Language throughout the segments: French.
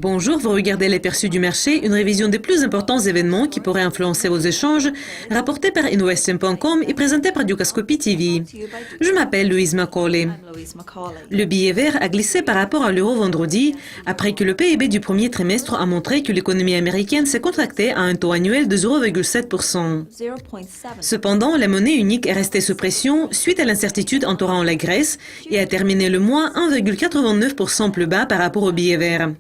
Bonjour, vous regardez les perçus du marché, une révision des plus importants événements qui pourraient influencer vos échanges, rapportée par Investing.com et présentée par Dukascopy TV. Je m'appelle Louise Macaulay. Le billet vert a glissé par rapport à l'euro vendredi, après que le PIB du premier trimestre a montré que l'économie américaine s'est contractée à un taux annuel de 0,7%. Cependant, la monnaie unique est restée sous pression suite à l'incertitude entourant la Grèce et a terminé le mois 1,89% plus bas par rapport au billet vert.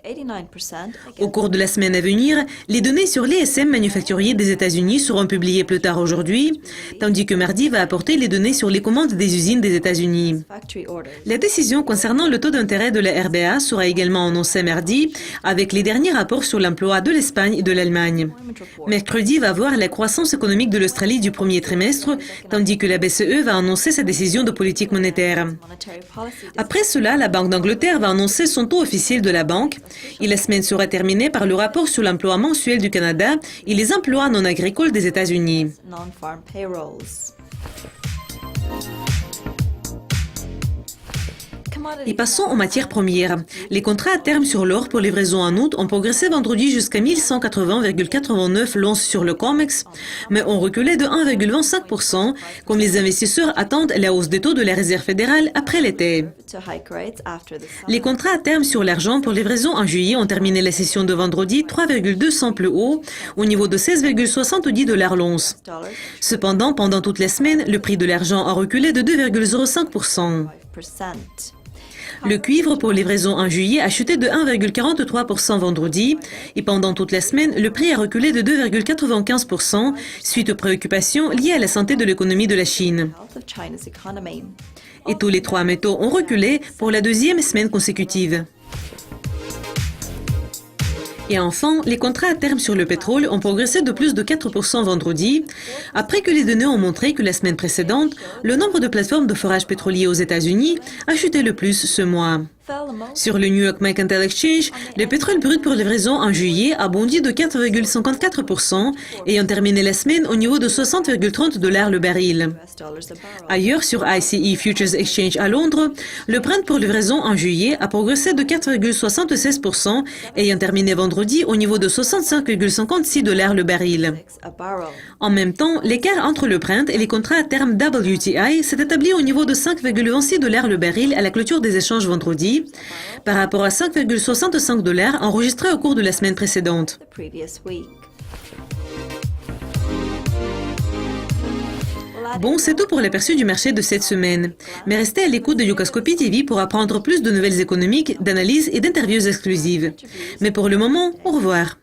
Au cours de la semaine à venir, les données sur l'ISM manufacturier des États-Unis seront publiées plus tard aujourd'hui, tandis que mardi va apporter les données sur les commandes des usines des États-Unis. La décision concernant le taux d'intérêt de la RBA sera également annoncée mardi, avec les derniers rapports sur l'emploi de l'Espagne et de l'Allemagne. Mercredi va voir la croissance économique de l'Australie du premier trimestre, tandis que la BCE va annoncer sa décision de politique monétaire. Après cela, la Banque d'Angleterre va annoncer son taux officiel de la banque, et la semaine sera terminée par le rapport sur l'emploi mensuel du Canada et les emplois non agricoles des États-Unis. Et passons aux matières premières. Les contrats à terme sur l'or pour livraison en août ont progressé vendredi jusqu'à 1180,89 l'once sur le COMEX, mais ont reculé de 1,25%, comme les investisseurs attendent la hausse des taux de la Réserve fédérale après l'été. Les contrats à terme sur l'argent pour livraison en juillet ont terminé la session de vendredi 3,2 plus haut, au niveau de 16,70 l'once. Cependant, pendant toute la semaine, le prix de l'argent a reculé de 2,05%. Le cuivre pour livraison en juillet a chuté de 1,43% vendredi et pendant toute la semaine, le prix a reculé de 2,95% suite aux préoccupations liées à la santé de l'économie de la Chine. Et tous les trois métaux ont reculé pour la deuxième semaine consécutive. Et enfin, les contrats à terme sur le pétrole ont progressé de plus de 4% vendredi, après que les données ont montré que la semaine précédente, le nombre de plateformes de forage pétrolier aux États-Unis a chuté le plus ce mois. Sur le New York Mercantile Exchange, le pétrole brut pour livraison en juillet a bondi de 4,54%, ayant terminé la semaine au niveau de 60,30 $ le baril. Ailleurs, sur ICE Futures Exchange à Londres, le Brent pour livraison en juillet a progressé de 4,76%, ayant terminé vendredi au niveau de 65,56 $ le baril. En même temps, l'écart entre le Brent et les contrats à terme WTI s'est établi au niveau de 5,26 $ le baril à la clôture des échanges vendredi, par rapport à 5,65 $ enregistrés au cours de la semaine précédente. Bon, c'est tout pour l'aperçu du marché de cette semaine. Mais restez à l'écoute de Dukascopy TV pour apprendre plus de nouvelles économiques, d'analyses et d'interviews exclusives. Mais pour le moment, au revoir.